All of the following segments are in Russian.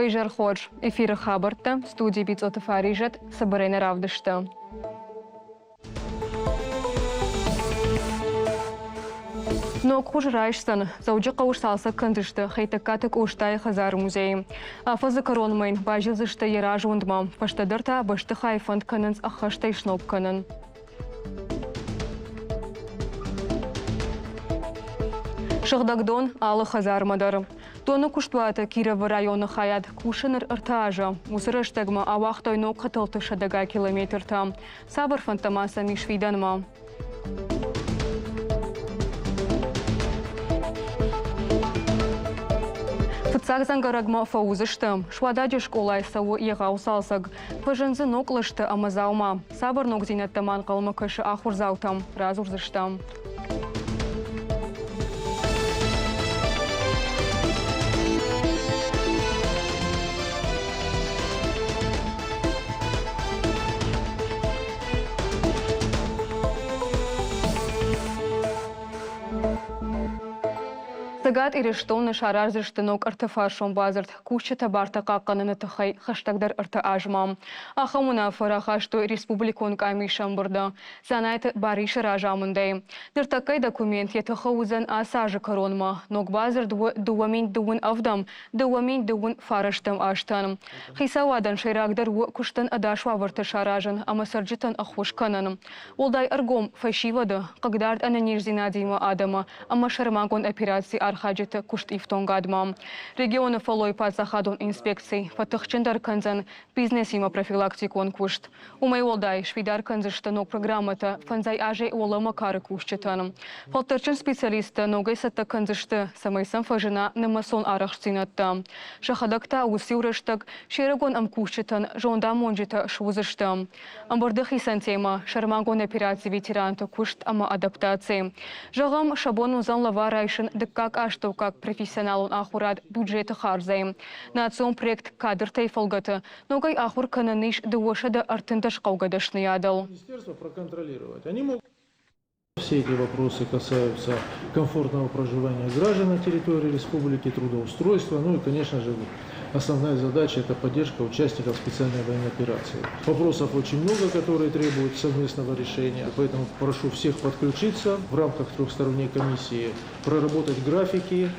Уэйжар Ходж, эфира Хабарта, студии Бицота Фарижет, Сабарейна Равдышта. Но кужрайшсан, зауджи каушсалса кандышты, хейтакатык уштай хазар музей. Афазы коронмайн, бажилзышты еражу ундма, паштадырта башты хайфанд канынс ахаштай шноп канын. Шагдагдон алы хазар мадар. Тоны куштвата Кирова районы хаят кушыныр ыртажа. Усырыштагма авахтой нок хатылты шадага километр там. Сабыр фантамаса мишвиданма. Фыцак зангарагма фаузыштым. Швададжи школай сау егау салсаг. Пыжынзы ноклышты амазаума. Сабыр нок зинеттаман калмы кышы ахурзаутам. Разурзыштам. Сагат ирештоны шаразыштынок артефашон базарт. Кучета барта каканын тахай хаштагдар арта ажмам. Ахамуна фарахашто республикон камишам бурда. Санайт бариша ражамындай. Ныртакай документ етахаузан асажы коронма. Нок базар дуамин дуын авдам, дуамин дуын фараштам аштан. Хисавадан шайрагдар куштан адашва варта шаражан, амасарджитан ахушканан. Олдай аргом фашивада, кагдард ананирзина дима адама, амашармагон операции архаджета кушт ифтонгадма. Регионы фалой пацахадон инспекций, фатахчендар канзан бизнес има профилактикон кушт. Умай олдай швидар канзаштанок программата фанзай ажей олама кары кушчетаном. Фалтарчен специалиста ногай сата канзашты самайсан фажина намасон арахцинатта. Шахадакта усиурештак шерагон ам кушчетан жонда монжета шузышта. Амбардах исантема шармагон операции ветеранта кушт ама адаптации. Жагам шабон узан лаварайшин декак ашто как профессионалун ахурад бюджета харзаем. На отцом проект кадр тайфолгата, ногай ахур кананиш дуошада артындаш каугадашный ядал. Министерство проконтролировать. Они могут. Все эти вопросы касаются комфортного проживания граждан на территории республики, трудоустройства. Ну и, конечно же, основная задача – это поддержка участников специальной военной операции. Вопросов очень много, которые требуют совместного решения. Поэтому прошу всех подключиться в рамках трехсторонней комиссии, проработать графики.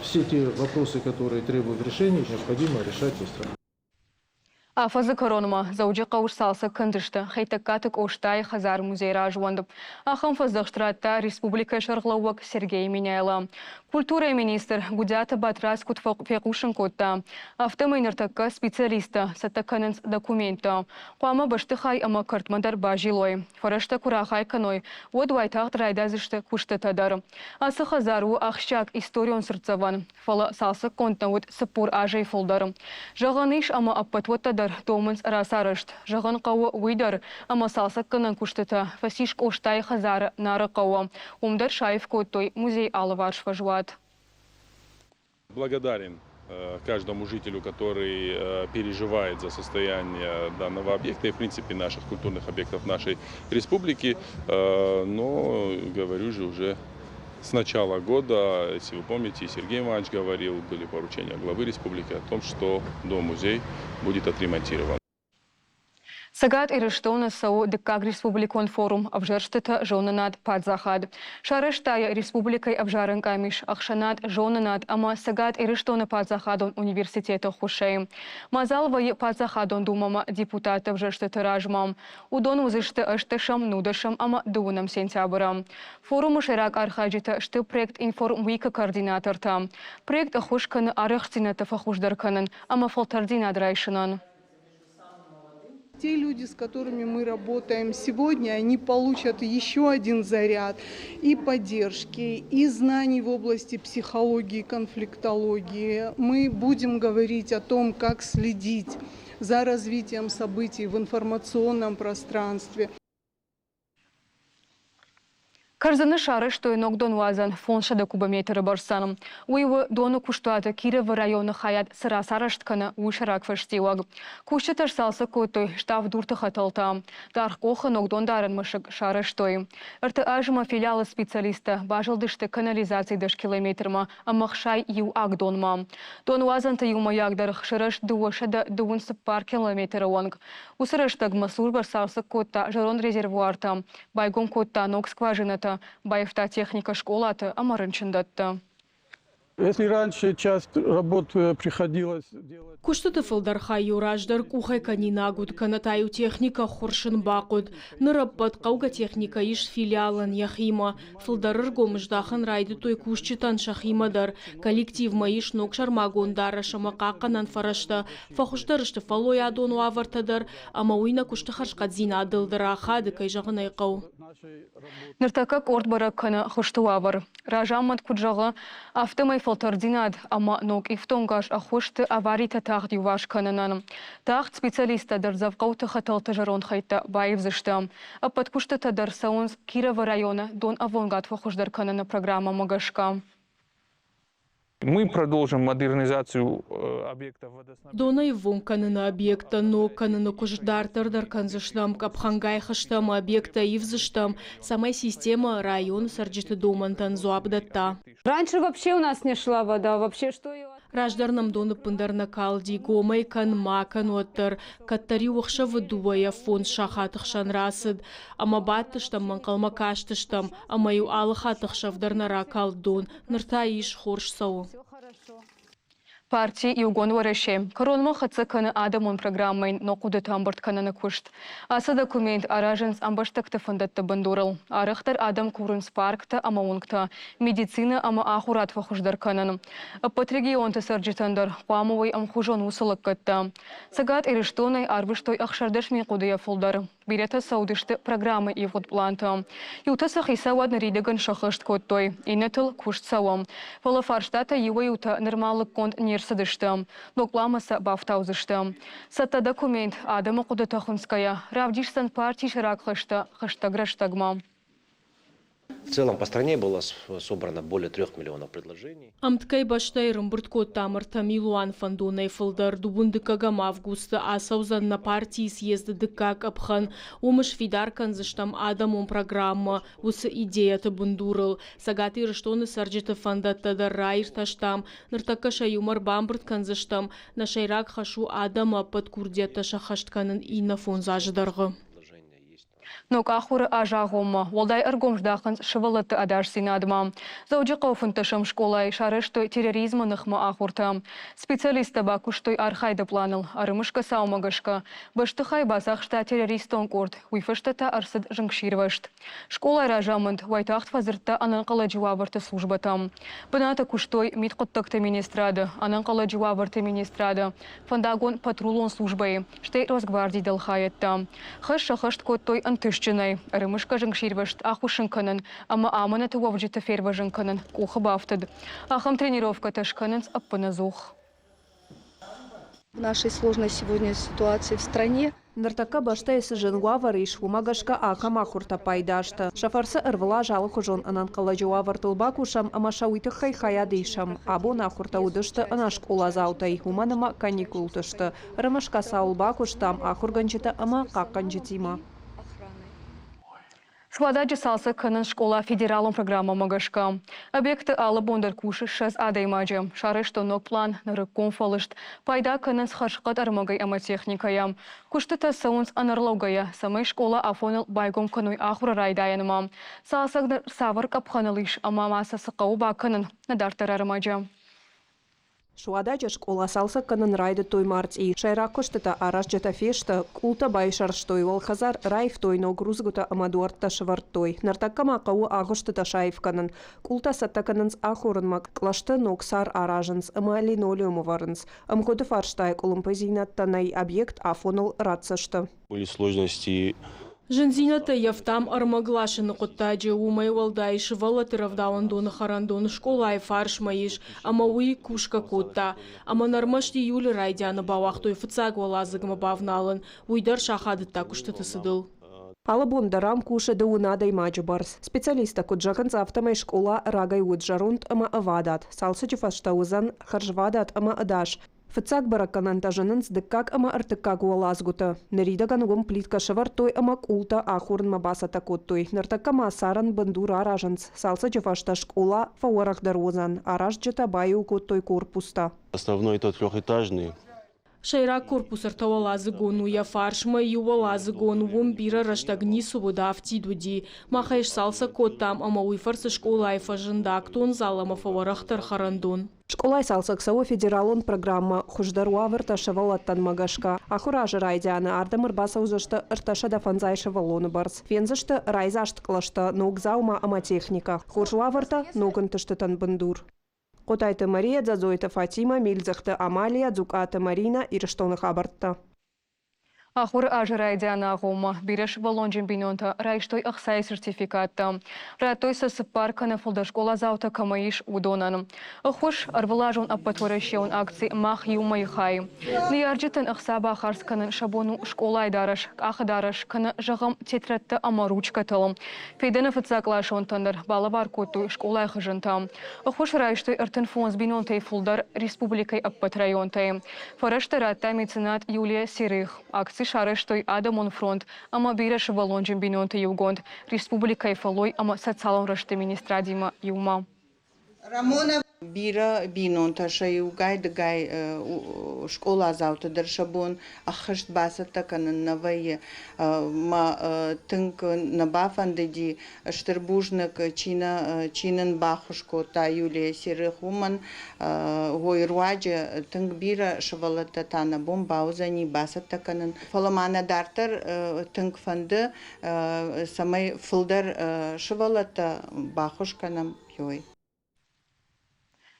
Все те вопросы, которые требуют решения, необходимо решать быстро. Афазы коронма, зауджи каушсалса кандышты, хейтакатык оштай хазар музей ражуандып. Ахам фаздахштратта республика шарглауак Сергей Миняйла. Культура министр Гудята Батрас Кутфекушин Котта. Автомайнертака специалиста сатаканенс документа. Куама баштыхай ама картмадар бажилой. Фарашта курахай каной. Водвайтах драйдазышты куштатадар. Асы хазару ахщак историон сырцаван. Фала салса контнаут сапур ажей фолдар. Жаганиш ама аппатваттадар Томанс расарышт. Жаган кауа уйдар, ама салсак канан куштата. Фасишк оштай хазара нара кауа. Умдар шайф коттой музей алаварш фажуат. Благодарен каждому жителю, который переживает за состояние данного объекта и, в принципе, наших культурных объектов нашей республики. Но, говорю же, уже с начала года, если вы помните, Сергей Иванович говорил, были поручения главы республики о том, что дом-музей будет отремонтирован. Сагат ирештона сау декаг республикон форум обжерштета жонанат падзахад. Шарештая республикой обжарен камиш ахшанат жонанат, ама сагат ирештона падзахадон университета хушей. Мазал вай падзахадон думама депутата обжерштета ражмам. Удон узыште аштешам нудашам, ама дуунам сентябрам. Форум шерак архаджита шты проект информ вика координатор там. Проект ахушкан арахцинета фахушдарканан, ама фалтардина драйшинан. Те люди, с которыми мы работаем сегодня, они получат еще один заряд и поддержки, и знаний в области психологии, конфликтологии. Мы будем говорить о том, как следить за развитием событий в информационном пространстве. Карзаны шары, что инок дон вазан фон шада кубометры барсан. Уйвы дону куштуаты Кирова района хаят сыра сарашткана уйшарак фаштиваг. Кушчы тарсалса койтой штав дурты хаталта. Дархкоха нок дон дарын мышык шары штой. Арты ажыма филиалы специалиста бажылдышты канализации дыш километрма, а махшай ю ак донма. Дон вазан-то юма ягдарх шырыш дуошада дуынсы пар километр онг. Усырыштаг масур барсалса койта жарон резервуарта. Байгом койта нок скважината. Байфта техника школаты амарынчындатты. Если раньше часть работ приходилось делать... Куштыты фылдарха юраждар кухай канинагуд канатаю техника хоршин бакуд. Ныраппат кауга техника иш филиалан яхима. Фылдарыр гомыждахан райды той кушчытан шахимадар. Коллектив маиш нокшар магондара шамакаканан фарашта. Фахуштарышты фалой адону авартадар. Ама уйна кушты харшкадзина адылдыра хады кайжағын айқау. Ныртакак орд бараккана хуштуавар. Ражаммат куджағы автомай фалтардинад, ама нок ифтонгаш ахушты аварийта тағд юваш кананан. Тағд специалиста дарзавқауты хаталты жарон хайта байывзышты. Апат кушты тадар саунс Кирова района дон авонгат фахушдар канана программа магашка. Мы продолжим модернизацию объектов водоснабжения. Дона и вон канана объекта, но канана куждартер дар канзыштам, капхангай хаштам объекта и взыштам. Сама система район сарджиты домантан зуабдатта. Раньше вообще у нас не шла вода, вообще что ее... Раждарнам доны пындар на калди, гомай кан макан оттар, каттари уахша выдувая фон шахатых шанрасыд, ама баттыштам манкалма каштыштам, ама ю алыхатых шавдарнара калдон, нырта иш хорш сау. Партии югон вареше. Коронма хатса каны адамон программайн нокуды тамбырт кананы кушт. Аса документ аражынс амбаштакты фондатты бандурыл. Арыхтар адам курынс паркта ама унгта. Медицина ама ахурат вахуждар кананы. Апат регионты сарджитандар. Қуамовой амхужон усылык катта. Сагат ириштонай арбыштой ахшардаш мекудыя фулдар. Билета саудышты программы и вот планта. Юта сахиса вад наридаган шахышт коттой. Инетыл кушт савам. Фалафарштата юа юта нормалык конт нерсадышты. Нокламаса бафтаузышты. Сатта документ Адама Кудатахунская. Равдишсан партии ширак хэштаг-граштагма. В целом по стране было собрано более 3 миллионов предложений. Амткай баштайрым бұртко тамырта Милуан фандонай фылдар дубындыкагам августа асаузан на партии съезда дыкак абхан умыш фидаркан заштам адамом программа усы идеята бундурыл. Сагаты рыштоны сарджита фандаттада райр таштам ныртака шаюмар бамбырткан заштам на шайрак хашу адама под курдета шахаштканын и на фон заждарғы. Но кахуры ажагома, волдай аргомждахын шывалыты адаш синадма. Зауджи қауфынтышым школай шарыштой терроризма нахма ахурта. Специалиста бакуштой архайда планыл, арымышка саумагашка. Баштыхай басахшта террористон корд, уйфаштата арсыд жыңширвашт. Школай ражамынд, вайтахт фазырта ананқала жуаварты службатам. Быната куштой митқоттакты министрады, ананқала жуаварты министрады. Фандагон патрулон службай, штей Росгвардий далхаятта. Хаш-шахашт коттой антыш Рымышка жыңширвашт ахушынканын, ама аманаты вовжиты ферважынканын, кухы бафтыд. Ахам тренировка ташканын аппына зух. В нашей сложной сегодня ситуации в стране Нартака баштай сыжынгуавар иш умагашка акама хурта пайдашты. Шафарсы ырвыла жалы хужон ананқала жуавар тылбакушам, ама шауиты хай-хаядышам. Абона хурта удышты ана школа заутай, уманыма каникул тышты. Рымышка саулбакуштам ахурганчыта ама какканчытима. Склада жасалса кынын школа федералом программа магашка. Объекты алы бондар кушы шаз адаймаджы. Шарышто нок план нырык конфалышт. Пайда кынын схаршқат армагай ама техникая. Кушты саунс анарлаугая. Самай школа афоныл байгом кыной ахура райдайыныма. Саасагдар савар капханылыш ама маса сықау ба кынын надартар армаджы. Шуадача школа салса канын райды той марти. Шайра коштыта араш жата фешта, култа байшарштой волхазар райф тойно грузгута амадуарта швартой. Нартаккама кау агоштыта шайф канын. Култа саттаканынс ахурынмак клашты ноксар аражынс, ама линолеуму варынс. Амкоды фарштай колумпазинаттанай объект афонул рацышты. Были сложности. Жензината яфтам армаглашыны құттаджы умай валдай шывала тыравдауан доны харандоны школай фарш маиш, ама уи кушка кутта. Ама нармашти юлі райдяны бауақтой фыцаг валазыгма бавналын, уйдар шахадытта күшті тысыдыл. Алабон дарам куша даунадай маджубарс. Специалиста куджаканц автомай школа рагай уджарунд ама авадат. Салсачи фаштаузан харжвадат ама адаш. Фыцак баракканан тажанынс дыккак ама артыккак уалазгута. Неридаган угум плитка шавартой ама култа ахурн мабаса такоттой. Нартакка масаран бандур аражанс. Салсачи фашта школа фауарах дарозан. Араж джатабай укоттой корпуста. Основной это трехэтажный. Шайра корпус артавалазы гону я фаршма ювалазы гон бира раштагни субуда автидуди. Махаиш салса коттам ама уйфарсы школа айфажындак тон залама фаварахтар харандон. Школай салсаксао федералон программа хуждаруа вырташевал аттан магашка. Ахуражы райдяны ардамыр басаузышты ырташа фанзайшы валоны барс. Фензышты райзашт клашты ногзаума ама техника. Хужуа вырта ногынтыштытан бандур. Котайты Мария, Дзазойта Фатима, Мильзахты Амалия, Дзуката Марина и Рештоны Хабартта. Ахур ажрайдяна гома биреш волонжин бинонта райштой ахсай сертификатта. Ратой сасыпар канафулда школа заута камаиш удонан. Ахуш арвалажун аппатворещеун акции мах юмай хай. Ниярджитен ахсаба харсканын шабону школай дараш, ахдараш кана жагам тетратта амаручка талым. Фейдена фыцаклашон тандар балабар коту школай хажынта. Ахуш райштой артын фонс бинонтай фулдар республикай аппатрайонтай. Фарашта ратта меценат Юлия Сирых. Акции шарыштой Адамон фронт, ама биреш волонжин бинонта югонд, республикай фалой, ама социалон рашты министрадима юма. Рамона бира бинонта шаюгай дгай школа заута дершабон ахшт басата канан навае ма тынк набафандеди штербужнак чинан бахушко та Юлия Серехуман гойруаджа тынк бира шавалата тана бомбаузани басата канан фаламана дартар тынк фанды самай фулдар шавалата бахушканам йой.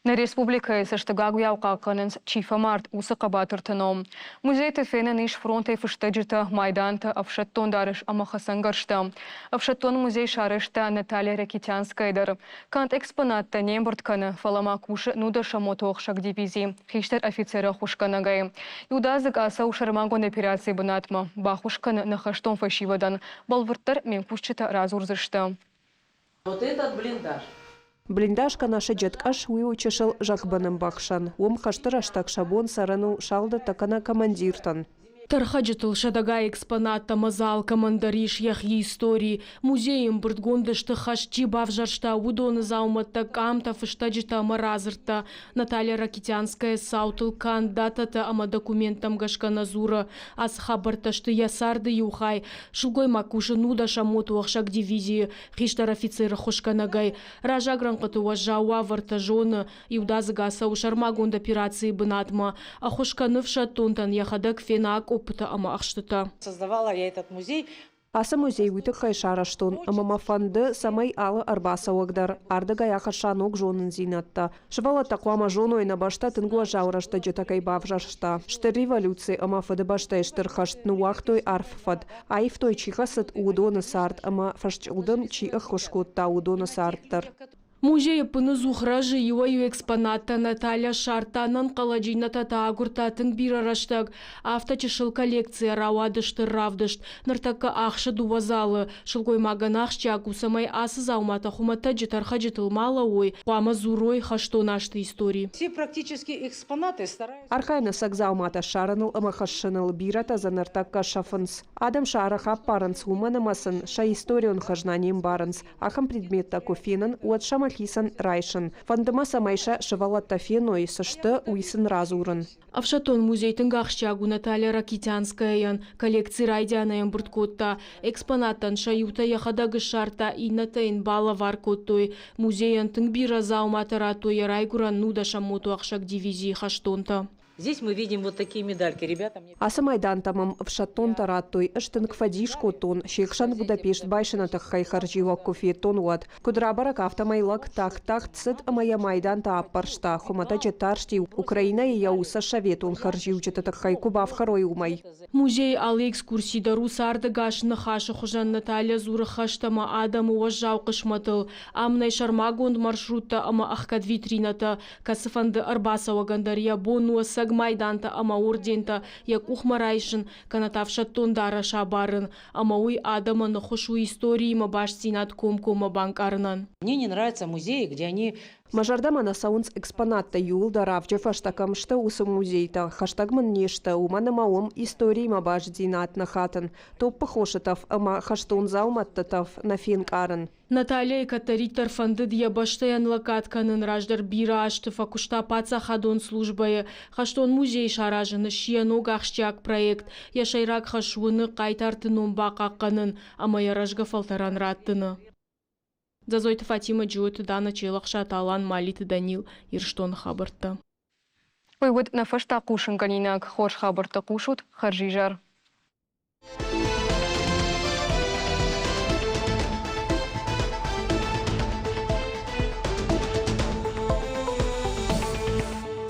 На республика саштагагу яукаканens чифа март уса кабатыртаном. Музей тефена ниш фронта и фыштаджита майданта авшаттон дарыш амахасангаршта. Авшаттон музей шарышта Наталья Ракитянская дар. Кант экспонатта немборткана фалама куша нуда шамотохшак дивизии. Хиштер офицера хушканагай. Юдазык аса ушармангон операции банатма. Бахушкана нахаштон фашивадан. Балвыртар мен пушчита разурзышта. Вот этот блиндаж. Блиндажка наша джеткаш уйучешыл жакбаным бакшан. Ом хаштыраштак шабон сарану шалды такана командиртан. Тархаджитыл шадага экспоната мазал командариш яхи истории. Музеем бұртгондышты хашчи бавжаршта удоны зауматта камта фыштаджита маразырта. Наталья Ракитянская саутыл кандатата ама документам гашканазура. Аз хабарташты ясарды юхай. Шулгой макушы нуда шамоту ахшак дивизии. Хиштар офицера хошканагай. Ражагранқыты важауа вартажоны. Иудазыга саушармагонд операции бынатма. А хошканыфша тонтан яхадак фенак опыта ама ахштыта. Создавала я этот музей. Аса музей уйты хайшараштон, ама мафанды самай алы арбаса уагдар. Ардага яхашанок жонын зинатта. Шывала таквама жоной на башта тынгуа жаурашта джетакай бавжашта. Штыр революции ама фады башта эштыр хаштны уахтой арффад. Айф той чихасыт удоны сарт, ама фашчылдын чихах хошкотта удоны сарттар. Музей пыны зухражы юаю экспоната Наталья Шартанан каладжината таагуртатын бирараштаг. Авточышыл коллекция рауадышты равдышт. Нартакка ахшы дувазалы. Шылгой маганахшча акусамай асы заумата хумата джитарха джитылмала ой. Пама зурой хаштонашты истории. Все практически экспонаты стараются. Архайна сагзаумата шараныл ама хашшыныл бирата за нартакка шафынс. Адам шараха паранс уманамасын ша историон хажнаним баранс. Ахам предмет такофенан уат шама Хисан Райшин. Фандыма самайша шывала тафеной сышты уйсын разурын. Авшатон музей тынгахшчагу Наталья Ракитянская коллекции райдянаем бурткотта. Экспонаттан шаюта яхадагы шарта и натайн бала варкоттой. Музеян тынгбира зауматаратой райгуран нуда шамоту ахшак дивизии хаштонта. Здесь мы видим вот такие медальки. Ребята мне... Аса майдан тамам в шаттон тараттой, эштынг фадишко тон, шекшан Будапешт байшанатах хайхаржива кофе тон уат. Кудрабарак автомайлак так цит амая майдан та аппаршта, хумата джетаршти, Украина и яуса шаветон харжив джетатах хайкуба в харой умай. Музей алы экскурсии дару сардагаш нахаша хужан Наталья Зура хаштама Адам уважал кышматыл. Амнай шармагонд маршрута ама ахкад витрината, касыфанды арбаса вагандария бонуаса хаштаг майданта амаурдента, як ухмарайшин, канатавша тондара шабарын, амауи адама нахушу истории мабаш синат комко банк арнан. Мне не нравятся музеи, где они... Мажарда мана саунс экспонатта юлда равджа фаштакамшта усы музейта, хаштагман нешта, умана маом истории мабаш динат на хатан, топ похошетав, ама хаштун зауматтатав на финк аран. Наталья Екатеритар фандыд ябаштаян лакатканын раждар бира ашты факушта паца хадон службая, хаштон музей шаражыны шияног ахшчак проект, яшайрак хашуыны кайтартынун бақаққанын, ама яражга фалтаран раттыны. Зазойты Фатима Джуэты Дана Челахша Талан Малиты Данил Ирштон Хабарта. Ой, вот на фашта кушен канинак хош Хабарта кушут харжижар.